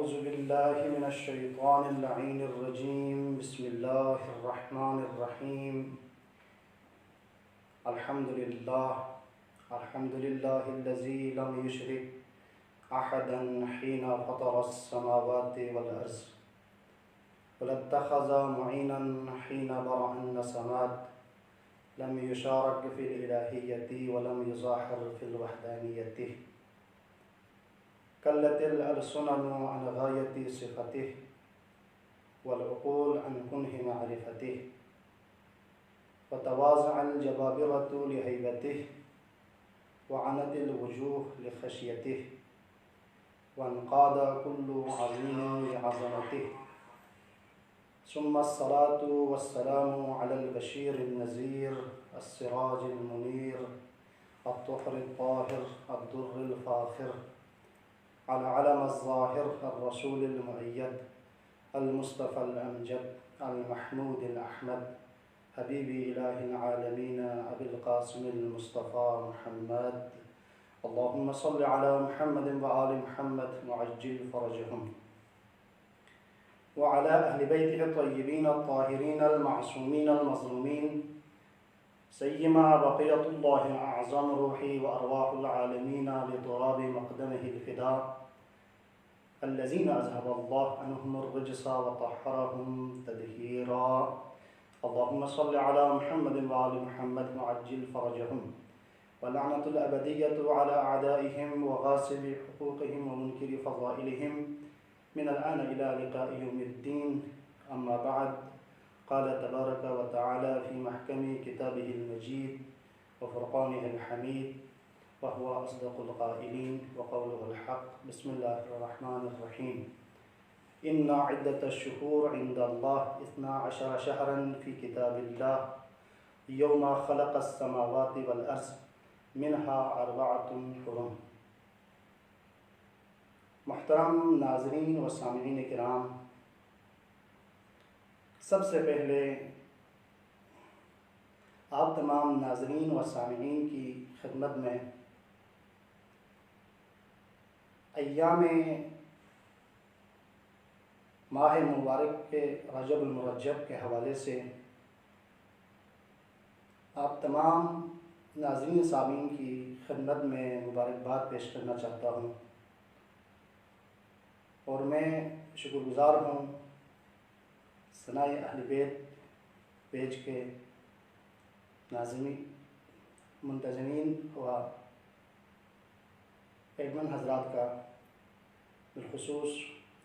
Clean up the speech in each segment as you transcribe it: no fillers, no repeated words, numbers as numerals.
أعوذ بالله من الشيطان اللعين الرجيم. بسم الله الرحمن الرحيم. الحمد لله الذي لم يشرك أحدا حين فطر السماوات والأرض ولا اتخذ معينا حين برأ النسمات لم يشارك في الإلهية ولم يظاهر في الوحدانية قلت الألسن عن غاية صفته والعقول عن كنه معرفته وتواضع الجبابرة لهيبته وعنت الوجوه لخشيته وانقاد كل عظيم لعظمته ثم الصلاة والسلام على البشير النذير السراج المنير الطهر الطاهر الدر الفاخر على علم الظاهر الرسول المؤيد المصطفى الأمجد المحمود الأحمد حبيب إله العالمين أبي القاسم المصطفى محمد. اللهم صل على محمد وآل محمد وعجل فرجهم وعلى أهل بيته الطيبين الطاهرين المعصومين المظلومين سيما بقية الله أعظم روحي وأرواح العالمين لتراب مقدمه الفداء الذين أذهب الله عنهم الرجس وطهرهم تطهيرا. اللهم صل على محمد وآل محمد وعجل فرجهم ولعنة الأبدية على أعدائهم وغاصب حقوقهم ومنكر فضائلهم من الآن إلى لقاء يوم الدين. أما بعد، قال تبارك وتعالى في محكم كتابه المجيد وفرقانه الحميد وهو أصدق القائلين وقوله الحق. بسم الله الرحمن الرحيم. إن عدة الشهور عند الله 12 شهرا في كتاب الله يوم خلق السماوات والأرض منها 4 حرم. محترم ناظرین و سامعین کرام، سب سے پہلے آپ تمام ناظرین و سامعین کی خدمت میں ایام ماہ مبارک کے رجب المرجب کے حوالے سے آپ تمام ناظرین سامعین کی خدمت میں مبارکباد پیش کرنا چاہتا ہوں، اور میں شکر گزار ہوں ثناء اہل بیت پیج کے ناظرین، منتظمین و ایڈمن حضرات کا، بالخصوص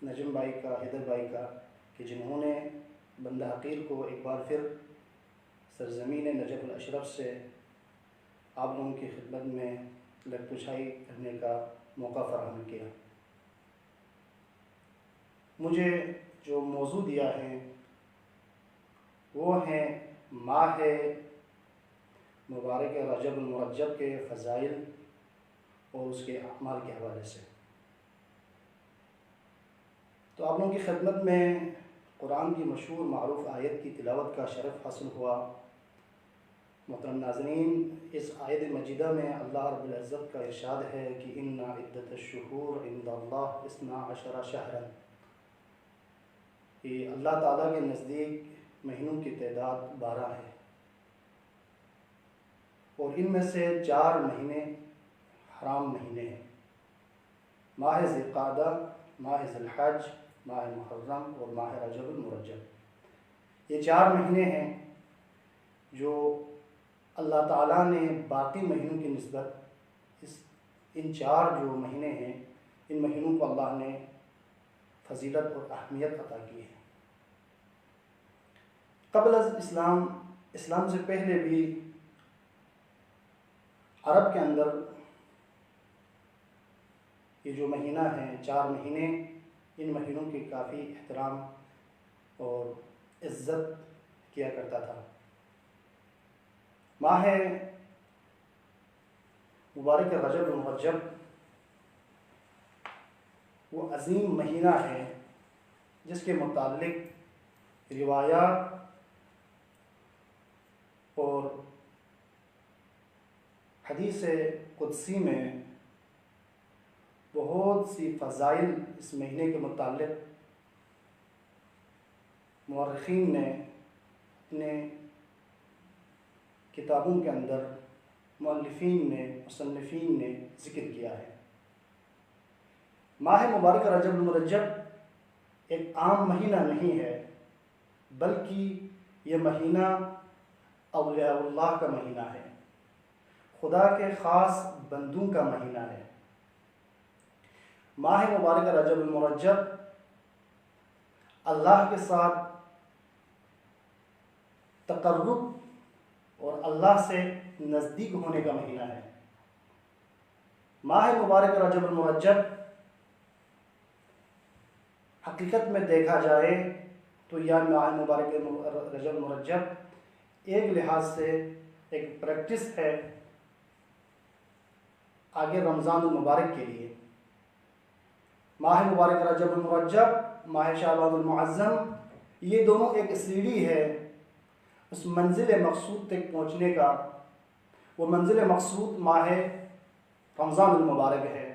نجم بھائی کا، حیدر بھائی کا، کہ جنہوں نے بندہ حقیر کو ایک بار پھر سرزمین نجف الاشرف سے آپ لوگوں کی خدمت میں لگ پچھائی کرنے کا موقع فراہم کیا۔ مجھے جو موضوع دیا ہے وہ ہیں ماہ مبارک رجب المرجب کے فضائل اور اس کے اعمال کے حوالے سے۔ تو آپ لوگوں کی خدمت میں قرآن کی مشہور معروف آیت کی تلاوت کا شرف حاصل ہوا۔ محترم ناظرین، اس آیت مجیدہ میں اللہ رب العزت کا ارشاد ہے کہ ان عدت الشہور عند اللہ 12 شہرا، کہ اللہ تعالیٰ کے نزدیک مہینوں کی تعداد 12 ہے، اور ان میں سے 4 مہینے حرام مہینے ہیں: ماہ ذی القعدہ، ماہ ذی الحج، ماہ محرم اور ماہ رجب المرجب۔ یہ 4 مہینے ہیں جو اللہ تعالیٰ نے باقی مہینوں کی نسبت ان 4 جو مہینے ہیں، ان مہینوں کو اللہ نے فضیلت اور اہمیت عطا کی ہے۔ قبل از اسلام سے پہلے بھی عرب کے اندر یہ جو مہینہ ہیں، 4 مہینے، ان مہینوں کی کافی احترام اور عزت کیا کرتا تھا۔ ماہ مبارک رجب المرجب وہ عظیم مہینہ ہے جس کے متعلق روایات اور حدیث قدسی میں بہت سی فضائل اس مہینے کے متعلق مورخین نے اپنے کتابوں کے اندر، مؤلفین نے، مصنفین نے ذکر کیا ہے۔ ماہ مبارک رجب المرجب ایک عام مہینہ نہیں ہے، بلکہ یہ مہینہ اولیاء اللہ کا مہینہ ہے، خدا کے خاص بندوں کا مہینہ ہے۔ ماہ مبارک رجب المرجب اللہ کے ساتھ تقرب اور اللہ سے نزدیک ہونے کا مہینہ ہے۔ ماہ مبارک رجب المرجب حقیقت میں دیکھا جائے تو یہ ماہ مبارک رجب المرجب ایک لحاظ سے ایک پریکٹس ہے آگے رمضان المبارک کے لیے۔ ماہ مبارک رجب المرجب، ماہ شعبان المعظم، یہ دونوں ایک سیڑھی ہے اس منزل مقصود تک پہنچنے کا۔ وہ منزل مقصود ماہ رمضان المبارک ہے،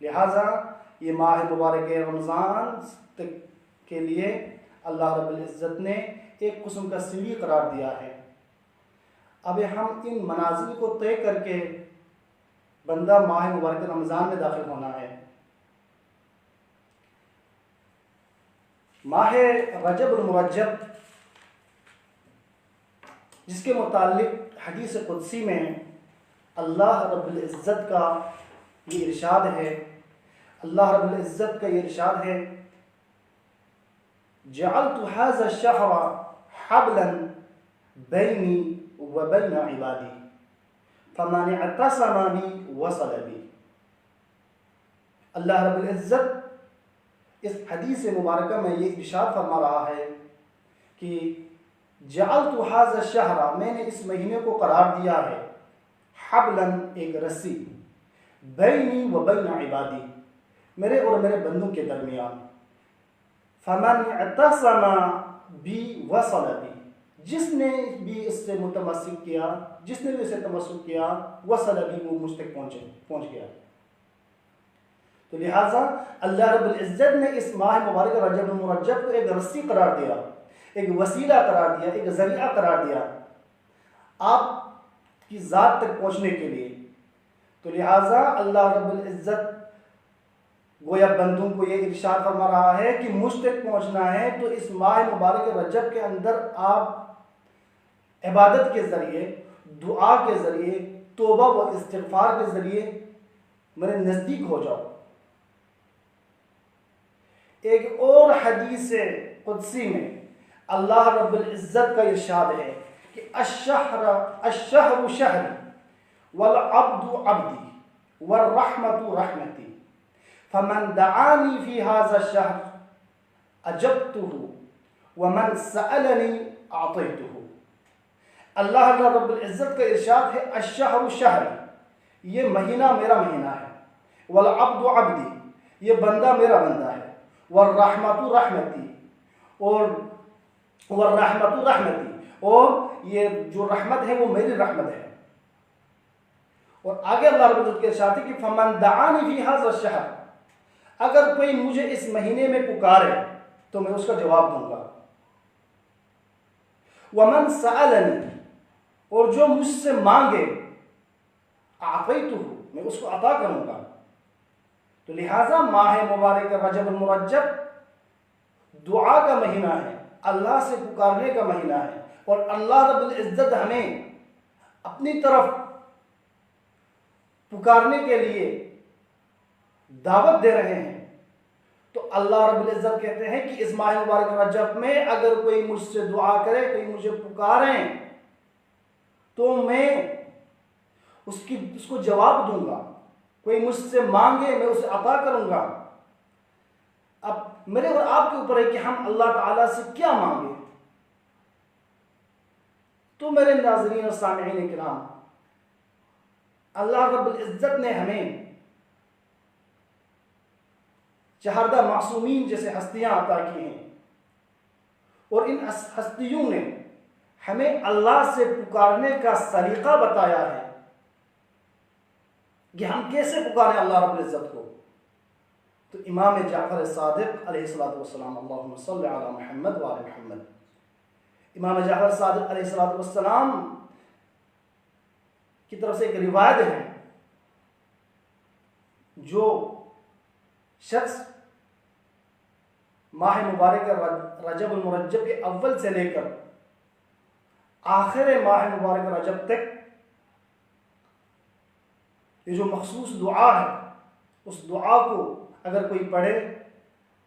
لہٰذا یہ ماہ مبارک رمضان تک کے لیے اللہ رب العزت نے ایک قسم کا سیڑھی قرار دیا ہے۔ اب ہم ان منازل کو طے کر کے بندہ ماہ مبارک رمضان میں داخل ہونا ہے۔ ماہ رجب المرجب، جس کے متعلق حدیث قدسی میں اللہ رب العزت کا یہ ارشاد ہے، اللہ رب العزت کا یہ ارشاد ہے، جعلت هذا الشهر حبلا بینی وبین عبادی فمن اعتصم بی وصل بی۔ اللہ رب العزت اس حدیث مبارکہ میں یہ ارشاد فرما رہا ہے کہ جعلت هذا الشهر، میں نے اس مہینے کو قرار دیا ہے، حبلا، ایک رسی، بینی و بین عبادی، میرے اور میرے بندوں کے درمیان، فمن اعتصم بی وصل بی، جس نے بھی اس سے متمسک کیا، جس نے بھی اسے تمسک کیا، وصل بی، وہ مجھ تک پہنچ گیا۔ تو لہٰذا اللہ رب العزت نے اس ماہ مبارک رجب المرجب کو ایک رسی قرار دیا، ایک وسیلہ قرار دیا، ایک ذریعہ قرار دیا آپ کی ذات تک پہنچنے کے لیے۔ تو لہٰذا اللہ رب العزت گویا بندوں کو یہ ارشاد فرما رہا ہے کہ مجھ تک پہنچنا ہے تو اس ماہ مبارک رجب کے اندر آپ عبادت کے ذریعے، دعا کے ذریعے، توبہ و استغفار کے ذریعے میرے نزدیک ہو جاؤ۔ ایک اور حدیث قدسی میں اللہ رب العزت کا ارشاد ہے کہ الشہر شہری والعبد عبدی والرحمت رحمتی فمن دعانی فی هذا الشہر اجبتہ ومن سألنی اعطیتہ۔ اللہ رب العزت کا ارشاد ہے الشہر شہری، یہ مہینہ میرا مہینہ ہے، والعبد عبدی، یہ بندہ میرا بندہ ہے، والرحمت رحمتی، والرحمت رحمتی، اور یہ جو رحمت ہے وہ میری رحمت ہے۔ اور آگے اللہ رب العزت کے ارشاد ہے کہ فمن دعانی فی هذا الشہر، اگر کوئی مجھے اس مہینے میں پکارے تو میں اس کا جواب دوں گا، ومن سألنی، اور جو مجھ سے مانگے، اعطیتہ، میں اس کو عطا کروں گا۔ تو لہٰذا ماہ مبارک رجب المرجب دعا کا مہینہ ہے، اللہ سے پکارنے کا مہینہ ہے، اور اللہ رب العزت ہمیں اپنی طرف پکارنے کے لیے دعوت دے رہے ہیں۔ تو اللہ رب العزت کہتے ہیں کہ اس ماہ مبارک رجب میں اگر کوئی مجھ سے دعا کرے، کوئی مجھے پکاریں تو میں اس کو جواب دوں گا، کوئی مجھ سے مانگے میں اسے عطا کروں گا۔ اب میرے اور آپ کے اوپر ہے کہ ہم اللہ تعالیٰ سے کیا مانگیں۔ تو میرے ناظرین اور سامعین کرام، اللہ رب العزت نے ہمیں چہاردہ معصومین جیسے ہستیاں عطا کی ہیں، اور ان ہستیوں نے ہمیں اللہ سے پکارنے کا سلیقہ بتایا ہے۔ کہ ہم کیسے پکاریں اللہ رب العزت کو؟ تو امام جعفر صادق علیہ السلام، اللہم صلی علی محمد وعلی محمد، امام جعفر صادق علیہ السلام کی طرف سے ایک روایت ہے، جو شخص ماہ مبارک رجب المرجب کے اول سے لے کر آخر ماہ مبارک رجب تک یہ جو مخصوص دعا ہے، اس دعا کو اگر کوئی پڑھے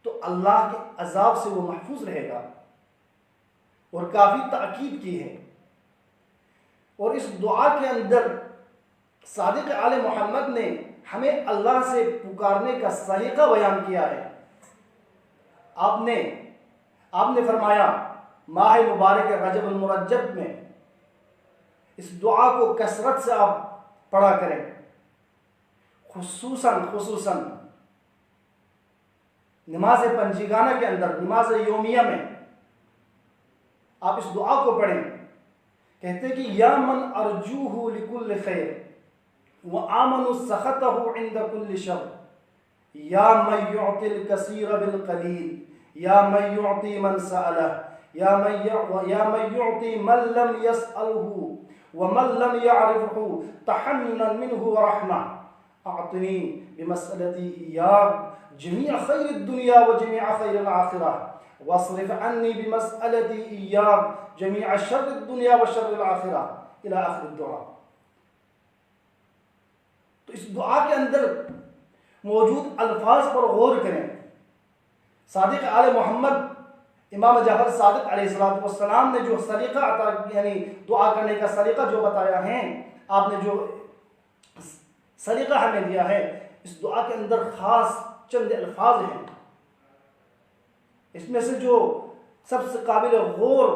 تو اللہ کے عذاب سے وہ محفوظ رہے گا، اور کافی تاکید کی ہے۔ اور اس دعا کے اندر صادق آل محمد نے ہمیں اللہ سے پکارنے کا سلیقہ بیان کیا ہے۔ آپ نے فرمایا ماہ مبارک رجب المرجب میں اس دعا کو کثرت سے آپ پڑھا کریں، خصوصاً نماز پنجگانہ کے اندر، نماز یومیہ میں آپ اس دعا کو پڑھیں۔ کہتے ہیں کہ یا من ارجوہ لکل خیر وآمن سخطہ عند کل شر، یا من یعطی الکثیر بالقلیل، یا من یعطی من سألہ، یا من یعطی من لم یسألہ ومن لم یعرفہ تحننا منہ ورحمہ، اعطنی بمسألتی ایاک جمیع خیر الدنیا و جمیع خیر الآخرہ، واصرف عنی بمسألتی ایاک جمیع شر الدنیا و شر الآخرہ، الی آخر الدعا۔ تو اس دعا کے اندر موجود الفاظ پر غور کریں۔ صادق آل محمد امام جعفر صادق علیہ السلام نے جو سلیقہ یعنی دعا کرنے کا سلیقہ جو بتایا ہے، آپ نے جو سلیقہ ہمیں دیا ہے، اس دعا کے اندر خاص چند الفاظ ہیں۔ اس میں سے جو سب سے قابل غور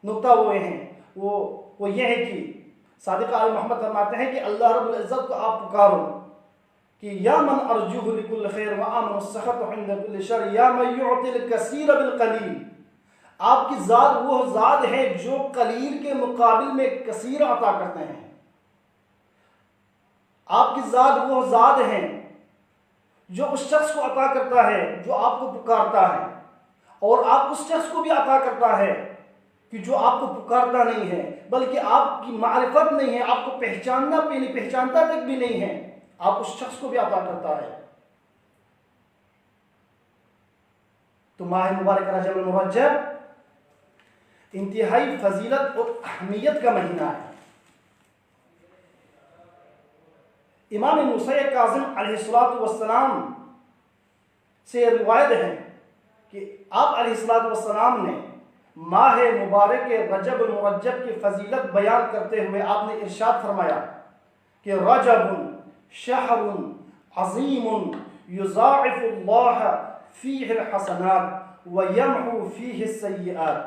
نقطہ وہ ہیں وہ یہ ہے کہ صادق آل محمد فرماتے ہیں کہ اللہ رب العزت کو آپ پکارو کہ یا من ارجوہ لکل خیر وآمن السخط عند کل شر، یا من یعطی الکثیر بالقلیل۔ آپ کی ذات وہ ذات ہے جو قلیل کے مقابل میں کثیر عطا کرتے ہیں۔ آپ کی ذات وہ ذات ہے جو اس شخص کو عطا کرتا ہے جو آپ کو پکارتا ہے، اور آپ اس شخص کو بھی عطا کرتا ہے کہ جو آپ کو پکارتا نہیں ہے، بلکہ آپ کی معرفت نہیں ہے، آپ کو پہچانتا تک بھی نہیں ہے، آپ اس شخص کو بھی عطا کرتا ہے۔ تو ماہ مبارک رجب المرجب انتہائی فضیلت اور اہمیت کا مہینہ ہے۔ امام موسیٰ کاظم علیہ السلام سے روایت ہے کہ آپ علیہ السلام نے ماہ مبارک رجب المرجب کی فضیلت بیان کرتے ہوئے آپ نے ارشاد فرمایا کہ رجب شہر عظیم یضاعف اللہ فیہ الحسنات ویمحو فیہ السیئات۔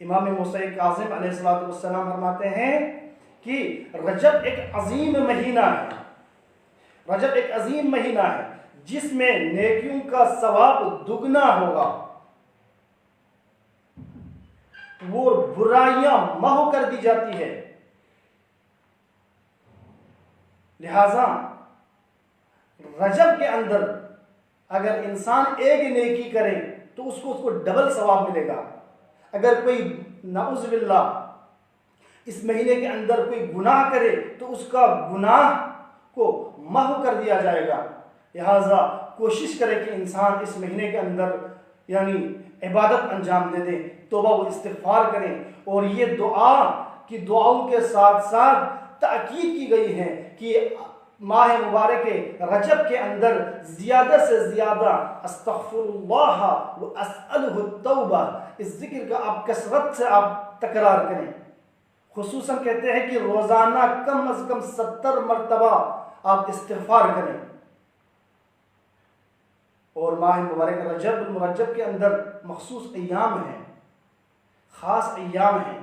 امام موسیٰ کاظم علیہ السلام فرماتے ہیں کہ رجب ایک عظیم مہینہ ہے، رجب ایک عظیم مہینہ ہے جس میں نیکیوں کا ثواب دگنا ہوگا، وہ برائیاں محو کر دی جاتی ہے۔ لہذا رجب کے اندر اگر انسان ایک نیکی کرے تو اس کو ڈبل ثواب ملے گا۔ اگر کوئی نعوذ باللہ اس مہینے کے اندر کوئی گناہ کرے تو اس کا گناہ کو محو کر دیا جائے گا۔ لہذا کوشش کرے کہ انسان اس مہینے کے اندر یعنی عبادت انجام دے دیں، توبہ و استغفار کریں، اور یہ دعا کی دعاؤں کے ساتھ ساتھ تاکید کی گئی ہے کہ ماہ مبارک رجب کے اندر زیادہ سے زیادہ استغفر اللہ و اسألہ التوبہ، اس ذکر کا آپ کثرت سے آپ تکرار کریں۔ خصوصاً کہتے ہیں کہ روزانہ کم از کم 70 مرتبہ آپ استغفار کریں۔ اور ماہ مبارک رجب المرجب کے اندر مخصوص ایام ہیں، خاص ایام ہیں،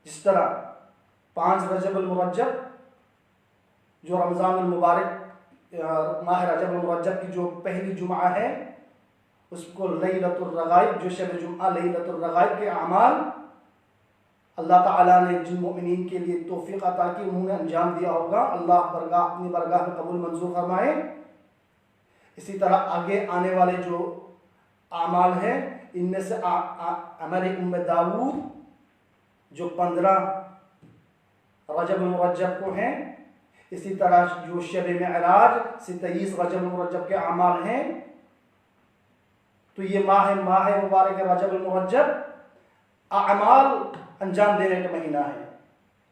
جس طرح 5 رجب المرجب جو رمضان المبارک ماہ رجب المرجب کی جو پہلی جمعہ ہے، اس کو لیلۃ الرغائب، جو شب جمعہ لیلۃ الرغائب کے اعمال اللہ تعالیٰ نے جن مومنین کے لیے توفیق عطا کی انہوں نے انجام دیا ہوگا، اللہ اپنی برگاہ میں قبول منظور فرمائے۔ اسی طرح آگے آنے والے جو اعمال ہیں ان میں سے عمل داؤد جو 15 رجب المرجب کو ہیں، اسی طرح جو شب معراج 23 رجب المرجب کے اعمال ہیں۔ تو یہ ماہ مبارک رجب المرجب اعمال انجام دینے کا مہینہ ہے،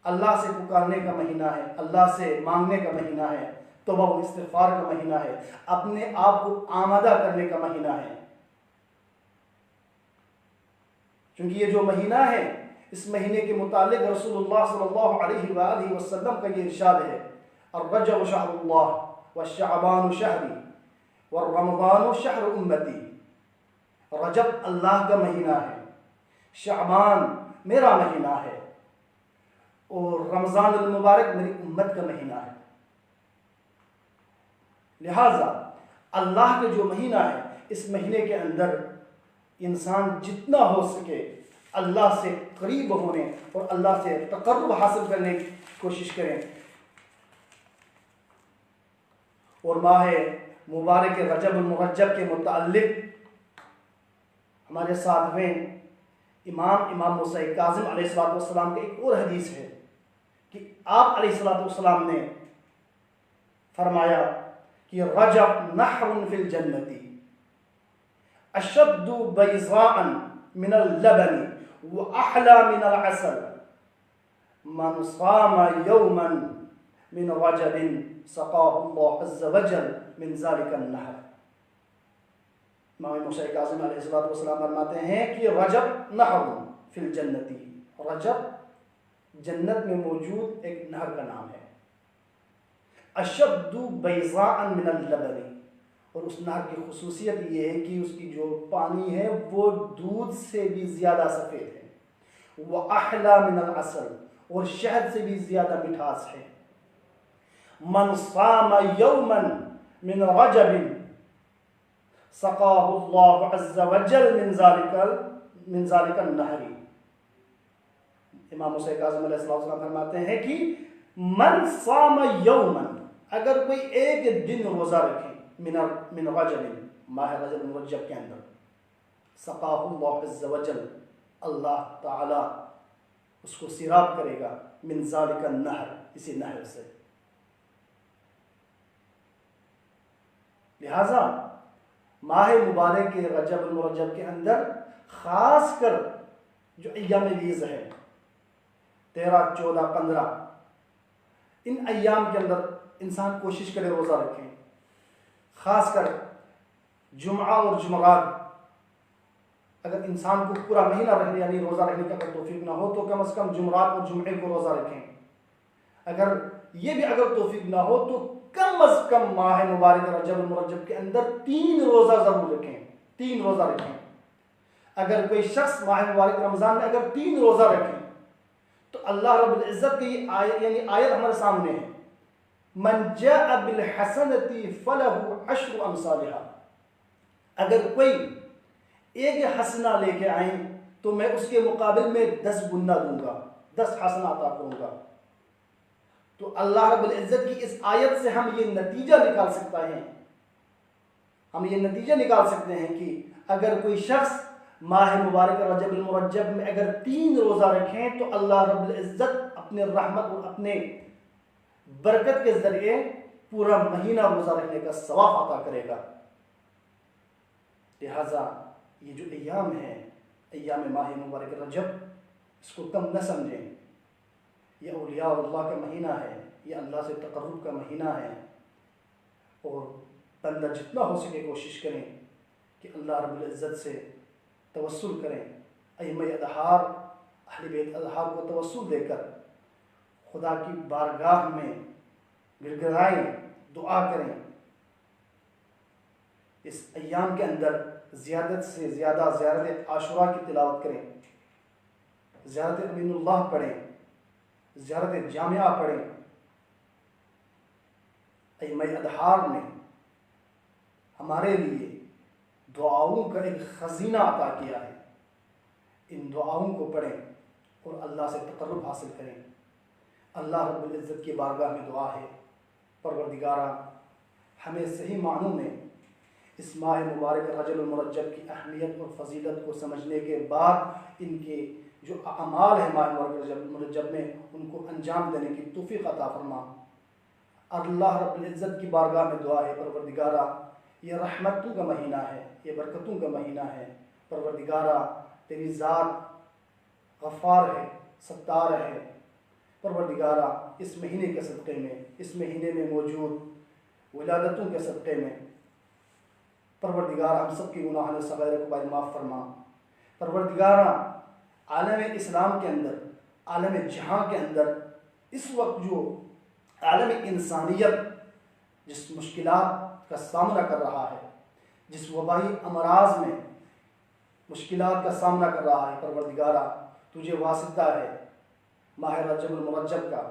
اللہ سے پکارنے کا مہینہ ہے، اللہ سے مانگنے کا مہینہ ہے، توبہ و استغفار کا مہینہ ہے، اپنے آپ کو آمادہ کرنے کا مہینہ ہے۔ چونکہ یہ جو مہینہ ہے اس مہینے کے متعلق رسول اللہ صلی اللہ علیہ وآلہ وسلم کا یہ ارشاد ہے، الرجب شہر اللہ والشعبان شہری والرمضان شہر امتی۔ رجب اللہ کا مہینہ ہے، شعبان میرا مہینہ ہے، اور رمضان المبارک میری امت کا مہینہ ہے۔ لہٰذا اللہ کا جو مہینہ ہے اس مہینے کے اندر انسان جتنا ہو سکے اللہ سے قریب ہونے اور اللہ سے تقرب حاصل کرنے کی کوشش کریں۔ اور ماہ مبارک رجب المرجب کے متعلق ہمارے ساتھ میں امام موسیٰ کاظم علیہ السلام کے ایک اور حدیث ہے کہ آپ علیہ السلام نے فرمایا کہ رجب نحر فی الجنت اشد بیضاء من اللبن واحلى من العسل من صام يوما من رجب سقاه الله عز وجل من ذلك النهر۔ امام موسیٰ کاظم علیہ السلام فرماتے ہیں کہ رجب نہر فی الجنتی، رجب جنت میں موجود ایک نہر کا نام ہے، اشد بیضاء من اللبن، اور اس نہر کی خصوصیت یہ ہے کہ اس کی جو پانی ہے وہ دودھ سے بھی زیادہ سفید ہے، وَأَحْلَى مِنَ الْعَسَلِ، اور شہد سے بھی زیادہ مٹھاس ہے۔ مَنْ صَامَ يَوْمًا مِنْ رَجَبٍ سَقَاهُ اللَّهُ عَزَّ وَجَلَّ مِنْ ذَلِكَ النَّهْرِ۔ امام موسیٰ کاظم علیہ السلام فرماتے ہیں کہ من صام یومن، اگر کوئی ایک دن روزہ رکھے من رجب، ماہ رجب المرجب کے اندر، سقاہ اللہ عز وجل، اللہ تعالی اس کو سیراب کرے گا من ذالک النہر، اسی نہر سے۔ لہذا ماہ مبارک کے رجب المرجب کے اندر خاص کر جو ایام بیض ہے 13، 14، 15، ان ایام کے اندر انسان کوشش کرے روزہ رکھیں، خاص کر جمعہ اور جمعرات۔ اگر انسان کو پورا مہینہ رکھنے یعنی روزہ رکھنے کا اگر توفیق نہ ہو تو کم از کم جمعرات اور جمعے کو روزہ رکھیں۔ اگر یہ بھی اگر توفیق نہ ہو تو کم از کم ماہ مبارک رجب المرجب کے اندر 3 روزہ ضرور رکھیں، 3 روزہ رکھیں۔ اگر کوئی شخص ماہ مبارک رمضان میں اگر 3 روزہ رکھیں تو اللہ رب العزت کی یہ آیت ہمارے سامنے ہے، من جاء بالحسنۃ فلہ عشر امثالھا، اگر کوئی ایک حسنہ لے کے آئیں تو میں اس کے مقابل میں 10 گنا دوں گا، 10 حسنہ عطا کروں گا۔ تو اللہ رب العزت کی اس آیت سے ہم یہ نتیجہ نکال سکتے ہیں کہ اگر کوئی شخص ماہ مبارک رجب المرجب میں اگر 3 روزہ رکھیں تو اللہ رب العزت اپنے رحمت اور اپنے برکت کے ذریعے پورا مہینہ روزہ رکھنے کا ثواب عطا کرے گا۔ لہذا یہ جو ایام ہیں، ایام ماہ مبارک رجب، اس کو کم نہ سمجھیں۔ یہ اولیاء اللہ کا مہینہ ہے، یہ اللہ سے تقرب کا مہینہ ہے، اور بندہ جتنا ہو سکے کوشش کریں کہ اللہ رب العزت سے توسل کریں، ائمہ اطہار اہل بیت اطہار کو توسل دے کر خدا کی بارگاہ میں گڑ گڑائیں، دعا کریں۔ اس ایام کے اندر زیادت سے زیادہ زیارت عاشوراء کی تلاوت کریں، زیارت امین اللہ پڑھیں، زیارت جامعہ پڑھیں۔ ائمہ اطہار نے ہمارے لیے دعاؤں کا ایک خزینہ عطا کیا ہے، ان دعاؤں کو پڑھیں، اور اللہ سے تقرب حاصل کریں۔ اللہ رب العزت کی بارگاہ میں دعا ہے، پروردگارا ہمیں صحیح معنوں میں اس ماہ مبارک رجب المرجب کی اہمیت اور فضیلت کو سمجھنے کے بعد ان کے جو اعمال ہیں ماہ مبارک رجب المرجب میں ان کو انجام دینے کی توفیق عطا فرما۔ اللہ رب العزت کی بارگاہ میں دعا ہے، پروردگارا یہ رحمتوں کا مہینہ ہے، یہ برکتوں کا مہینہ ہے، پروردگارا تیری ذات غفار ہے، ستار ہے، پروردگارا اس مہینے کے صدقے میں، اس مہینے میں موجود ولادتوں کے صدقے میں پروردگارا ہم سب کی گناہوں صغائر کو معاف فرما۔ پروردگارا عالم اسلام کے اندر، عالم جہاں کے اندر اس وقت جو عالم انسانیت جس مشکلات کا سامنا کر رہا ہے، جس وبائی امراض میں مشکلات کا سامنا کر رہا ہے، پروردگارا تجھے واسطہ ہے ماہ رجب المرجب کا،